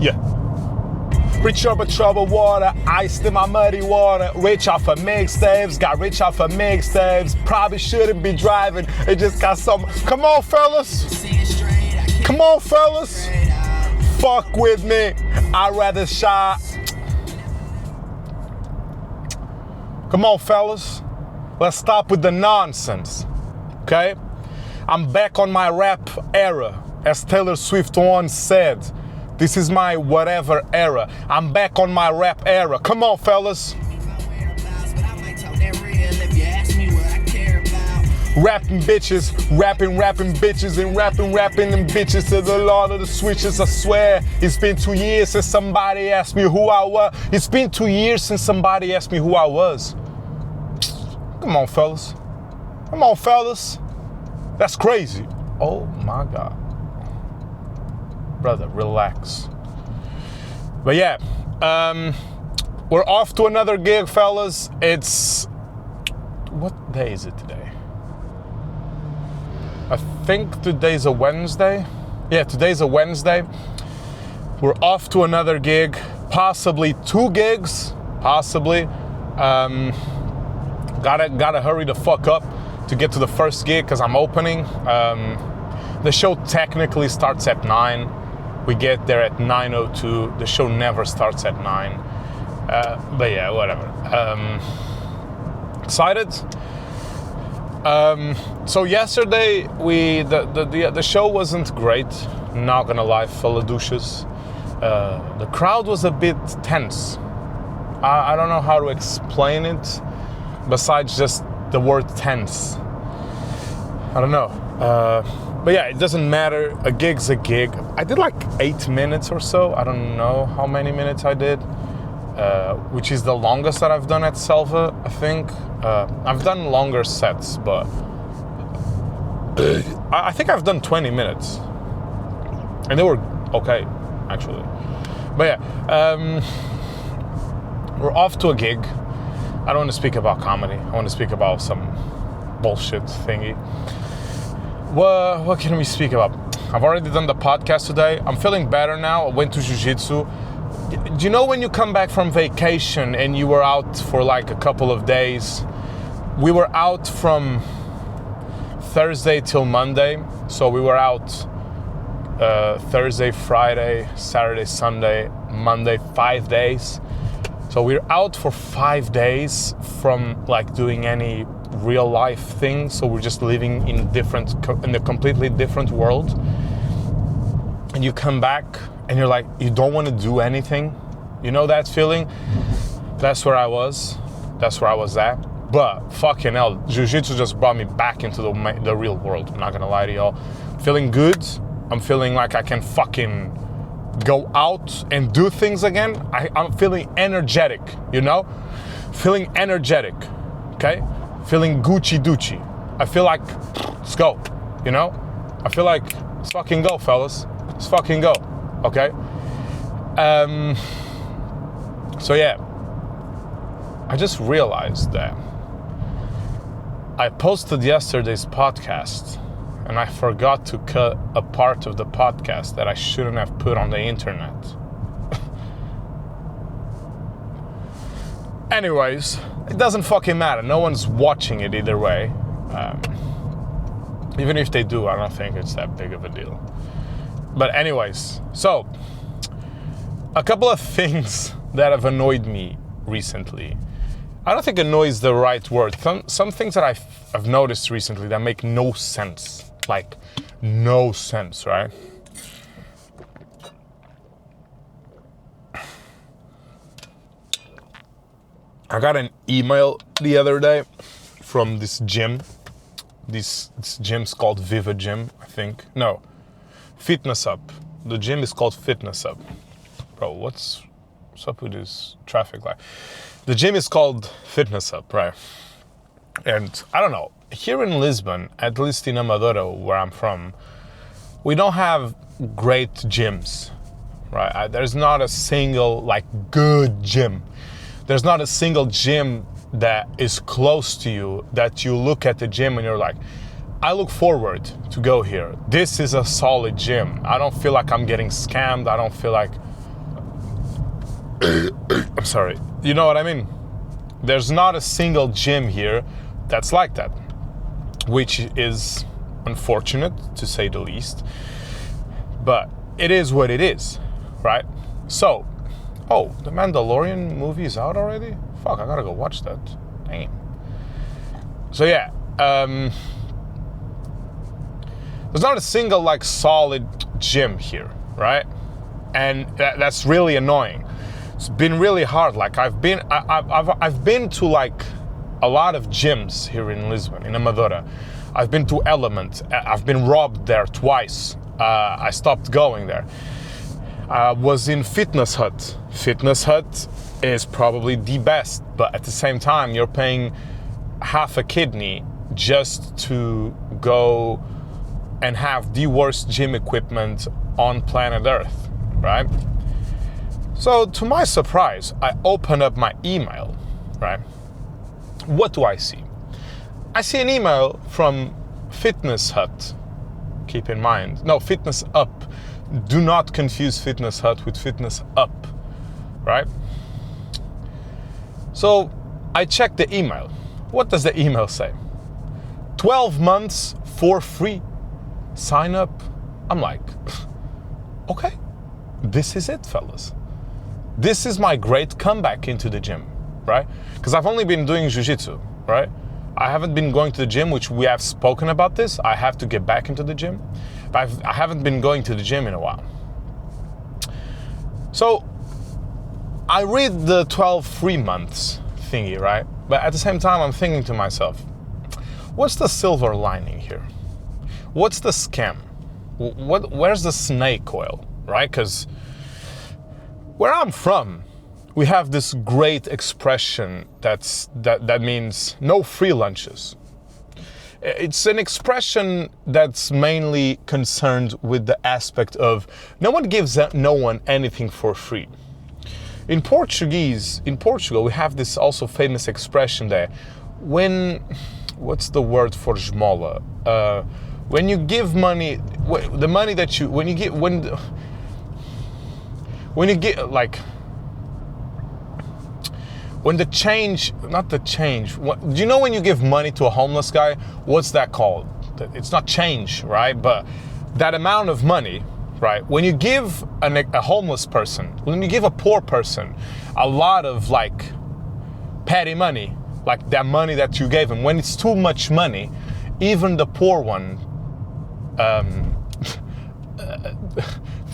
Yeah. Rich over troubled water, iced in my muddy water. Rich off of mixtapes, got rich off of mixtapes. Probably shouldn't be driving, it just got some. Come on, fellas. Come on, fellas. Fuck with me, I'd rather shot. Come on, fellas. Let's stop with the nonsense, okay? I'm back on my rap era, as Taylor Swift once said. This is my whatever era. I'm back on my rap era. Come on, fellas. Rapping bitches, rapping bitches, and rapping them bitches to the Lord of the Switches. I swear, it's been 2 years since somebody asked me who I was. It's been 2 years since somebody asked me who I was. Come on, fellas. Come on, fellas. That's crazy. Oh my God. Brother, relax. But yeah, we're off to another gig, fellas. It's, what day is it today? I think today's a Wednesday. Yeah, today's a Wednesday. We're off to another gig, possibly 2 gigs, possibly. Gotta hurry the fuck up to get to the first gig because I'm opening. The show technically starts at 9. We get there at 9:02. The show never starts at 9. But yeah, whatever. Excited. So yesterday the show wasn't great. Not gonna lie, fellow douches. The crowd was a bit tense. I don't know how to explain it besides just the word tense. I don't know. But yeah, it doesn't matter. A gig's a gig. I did like 8 minutes or so. I don't know how many minutes I did, which is the longest that I've done at Selva, I think. I've done longer sets, but I think I've done 20 minutes. And they were okay, actually. But yeah, we're off to a gig. I don't want to speak about comedy. I want to speak about some bullshit thingy. What can we speak about? I've already done the podcast today. I'm feeling better now. I went to jiu-jitsu. Do you know when you come back from vacation and you were out for like a couple of days? We were out from Thursday till Monday. So we were out Thursday, Friday, Saturday, Sunday, Monday, 5 days. So we're out for 5 days from like doing any real life thing. So we're just living in a completely different world. And you come back and you're like, you don't want to do anything. You know that feeling? That's where I was. That's where I was at. But fucking hell, jiu-jitsu just brought me back into the real world. I'm not gonna lie to y'all. Feeling good. I'm feeling like I can fucking go out and do things again. I'm feeling energetic, you know? Feeling energetic, okay? Feeling Gucci-Ducci. I feel like, let's go, you know? I feel like, let's fucking go, fellas. Let's fucking go, okay? So yeah, I just realized that I posted yesterday's podcast and I forgot to cut a part of the podcast that I shouldn't have put on the internet. Anyways, it doesn't fucking matter. No one's watching it either way. Even if they do, I don't think it's that big of a deal. But anyways, so a couple of things that have annoyed me recently. I don't think annoy is the right word. Some things that I've noticed recently that make no sense. Like, no sense, right? I got an email the other day from this gym. This gym's called Viva Gym, I think. No, Fitness Up. The gym is called Fitness Up. Bro, what's up with this traffic light? The gym is called Fitness Up, right? And I don't know, here in Lisbon, at least in Amadora, where I'm from, we don't have great gyms, right? There's not a single, like, good gym. There's not a single gym that is close to you that you look at the gym and you're like, I look forward to go here. This is a solid gym. I don't feel like I'm getting scammed. I don't feel like I'm sorry. You know what I mean? There's not a single gym here that's like that, which is unfortunate to say the least, but it is what it is, right? So, oh, the Mandalorian movie is out already? Fuck, I gotta go watch that. Damn. So yeah, there's not a single like solid gym here, right? And that's really annoying. It's been really hard. Like I've been to like a lot of gyms here in Lisbon, in Amadora. I've been to Element. I've been robbed there twice. I stopped going there. I was in Fitness Hut. Fitness Hut is probably the best, but at the same time, you're paying half a kidney just to go and have the worst gym equipment on planet Earth, right? So to my surprise, I open up my email, right? What do I see? I see an email from Fitness Hut. Keep in mind, no, Fitness Up. Do not confuse Fitness Hut with Fitness Up, right? So I check the email. What does the email say? 12 months for free. Sign up. I'm like, okay, this is it, fellas. This is my great comeback into the gym, right? Because I've only been doing jiu-jitsu, right? I haven't been going to the gym, which we have spoken about this. I have to get back into the gym. But I haven't been going to the gym in a while. So I read the 12 free months thingy, right? But at the same time, I'm thinking to myself, what's the silver lining here? What's the scam? Where's the snake oil, right? Because where I'm from, we have this great expression that means no free lunches. It's an expression that's mainly concerned with the aspect of no one gives no one anything for free. In Portugal, we have this also famous expression there. What's the word for esmola? When you give money, the money that when you get when the change, not the change, do you know when you give money to a homeless guy, what's that called? It's not change, right? But that amount of money, right? When you give a homeless person, when you give a poor person a lot of like petty money, like that money that you gave him, when it's too much money, even the poor one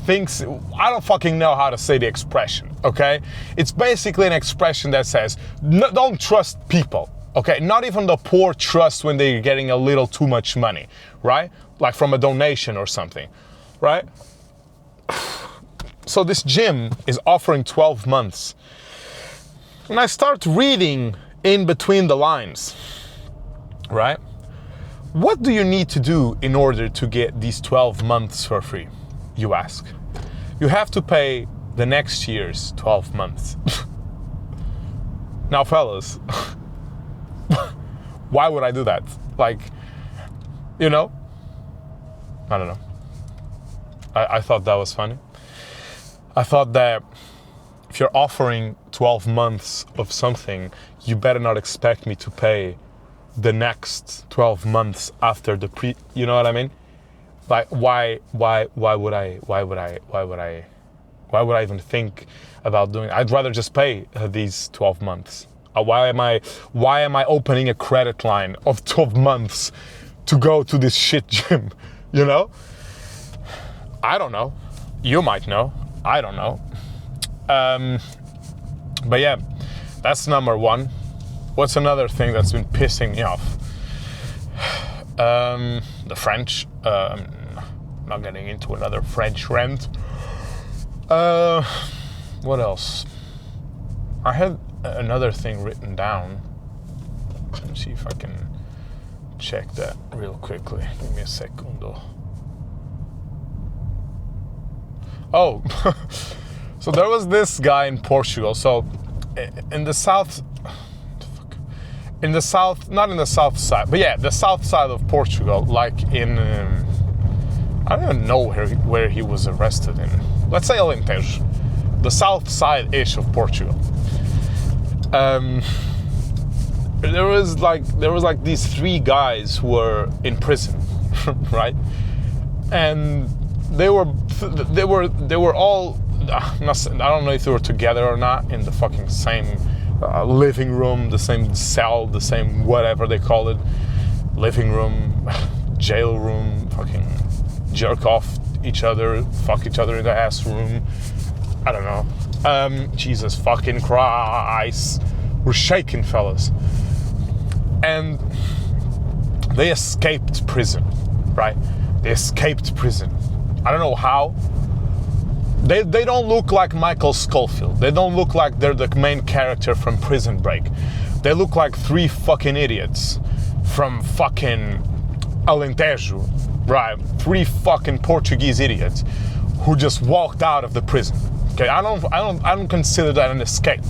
thinks, I don't fucking know how to say the expression, okay? It's basically an expression that says, no, don't trust people, okay? Not even the poor trust when they're getting a little too much money, right? Like from a donation or something, right? So this gym is offering 12 months. And I start reading in between the lines, right? What do you need to do in order to get these 12 months for free, you ask? You have to pay the next year's 12 months. Now, fellas, why would I do that? Like, you know? I don't know. I thought that was funny. I thought that if you're offering 12 months of something, you better not expect me to pay the next 12 months after you know what I mean? Like, why would I even think about doing it? I'd rather just pay these 12 months. Why am I opening a credit line of 12 months to go to this shit gym? You know? I don't know. You might know. I don't know. But yeah, that's number one. What's another thing that's been pissing me off? The French. Not getting into another French rant. What else? I had another thing written down. Let me see if I can check that real quickly. Give me a secundo. Oh, so there was this guy in Portugal. So in the south, not in the south side, but yeah, the south side of Portugal, like in, I don't even know where he was arrested in. Let's say Alentejo. the south side-ish of Portugal. There was like these 3 guys who were in prison, right? And they were all, I don't know if they were together or not, in the fucking same living room, the same cell, the same whatever they call it, living room, jail room, fucking jerk off each other, fuck each other in the ass room. I don't know. Jesus fucking Christ. We're shaking, fellas. And they escaped prison, right? They escaped prison. I don't know how. They don't look like Michael Scofield. They don't look like they're the main character from Prison Break. They look like 3 fucking idiots from fucking Alentejo, right? 3 fucking Portuguese idiots who just walked out of the prison. Okay, I don't consider that an escape.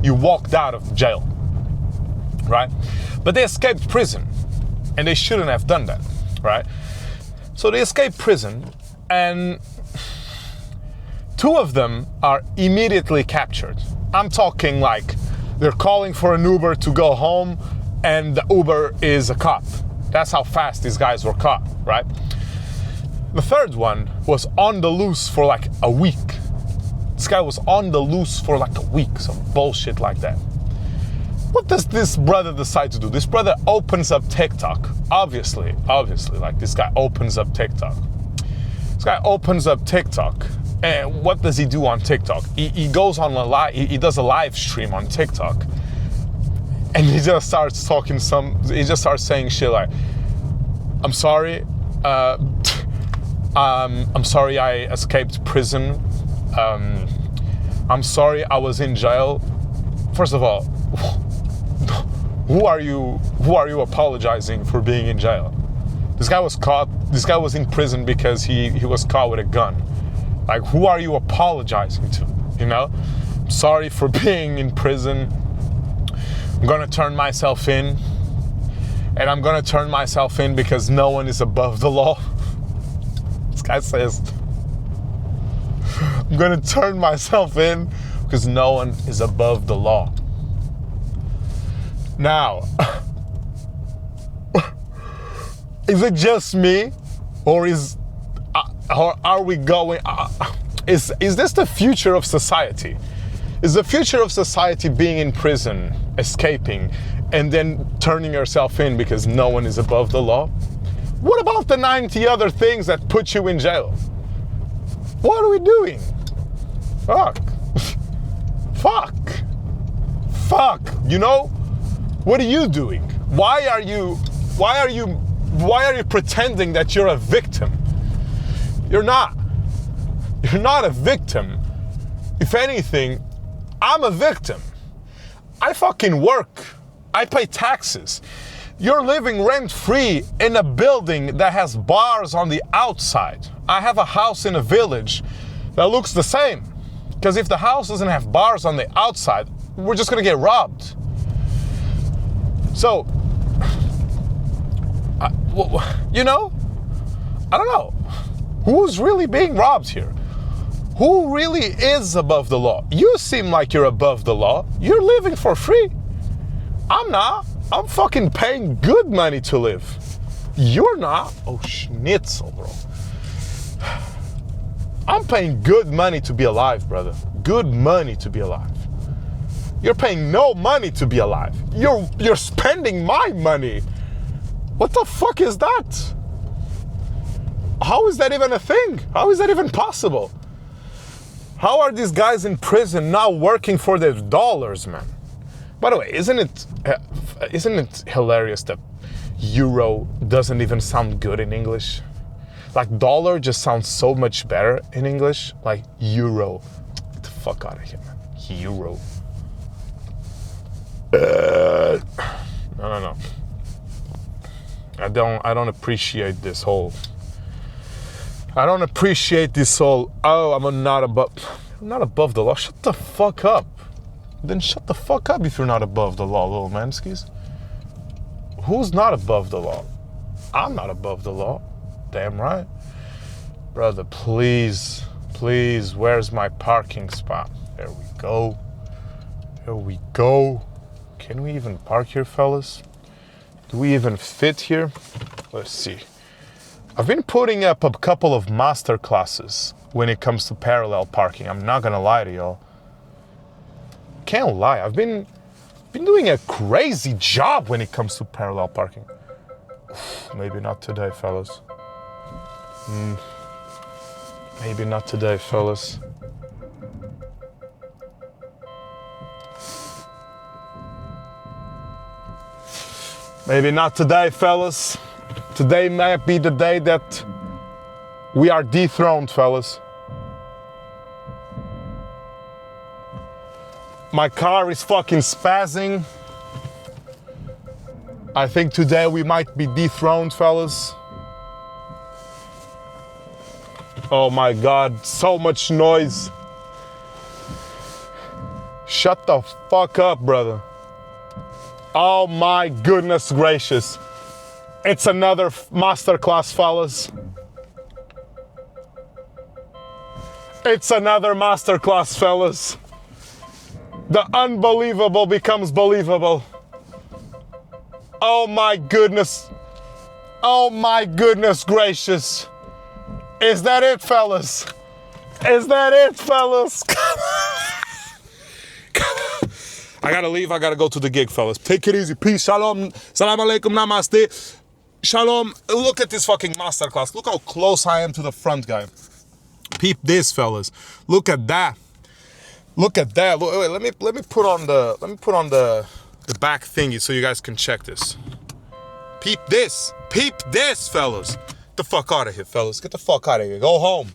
You walked out of jail, right? But they escaped prison, and they shouldn't have done that, right? So they escaped prison, and 2 of them are immediately captured. I'm talking like they're calling for an Uber to go home, and the Uber is a cop. That's how fast these guys were caught, right? The 3rd one was on the loose for like a week. This guy was on the loose for like a week, some bullshit like that. What does this brother decide to do? This brother opens up TikTok. Obviously, like this guy opens up TikTok. This guy opens up TikTok, and what does he do on TikTok? He goes on he does a live stream on TikTok, and he just starts saying shit like, I'm sorry, I'm sorry I escaped prison. I'm sorry I was in jail. First of all, who are you apologizing for being in jail? This guy was in prison because he was caught with a gun. Like, who are you apologizing to? You know? I'm sorry for being in prison. I'm gonna turn myself in. And I'm gonna turn myself in because no one is above the law. This guy says, I'm gonna turn myself in because no one is above the law. Now, is it just me, or are we going? Is this the future of society? Is the future of society being in prison, escaping, and then turning yourself in because no one is above the law? What about the 90 other things that put you in jail? What are we doing? Fuck. You know? What are you doing? Why are you pretending that you're a victim? You're not. You're not a victim. If anything, I'm a victim. I fucking work. I pay taxes. You're living rent-free in a building that has bars on the outside. I have a house in a village that looks the same. Because if the house doesn't have bars on the outside, we're just gonna get robbed. So, you know, I don't know. Who's really being robbed here? Who really is above the law? You seem like you're above the law. You're living for free. I'm not. I'm fucking paying good money to live. You're not. Oh, schnitzel, bro. I'm paying good money to be alive, brother. Good money to be alive. You're paying no money to be alive. You're spending my money. What the fuck is that? How is that even a thing? How is that even possible? How are these guys in prison now working for their dollars, man? By the way, isn't it hilarious that euro doesn't even sound good in English? Like dollar just sounds so much better in English. Like euro. Get the fuck out of here, man. Euro. No. I don't appreciate this whole. Oh, I'm not above the law. Shut the fuck up. Then shut the fuck up if you're not above the law, little manskis. Who's not above the law? I'm not above the law. Damn right. Brother, please, where's my parking spot? There we go. Here we go. Can we even park here, fellas? Do we even fit here? Let's see. I've been putting up a couple of master classes when it comes to parallel parking. I'm not gonna lie to y'all. Can't lie, I've been doing a crazy job when it comes to parallel parking. Maybe not today, fellas. Maybe not today, fellas. Maybe not today, fellas. Today might be the day that we are dethroned, fellas. My car is fucking spazzing. I think today we might be dethroned, fellas. Oh my God, so much noise. Shut the fuck up, brother. Oh my goodness gracious. It's another masterclass, fellas. It's another masterclass, fellas. The unbelievable becomes believable. Oh my goodness. Oh my goodness gracious. Is that it, fellas? Is that it, fellas? Come on. Come on. I gotta leave, I gotta go to the gig, fellas. Take it easy, peace, shalom, salam alaikum, namaste. Shalom, look at this fucking masterclass. Look how close I am to the front guy. Peep this, fellas. Look at that. Look at that. Look, wait, let me put on the back thingy so you guys can check this. Peep this. Peep this, fellas. Get the fuck out of here, fellas. Get the fuck out of here. Go home.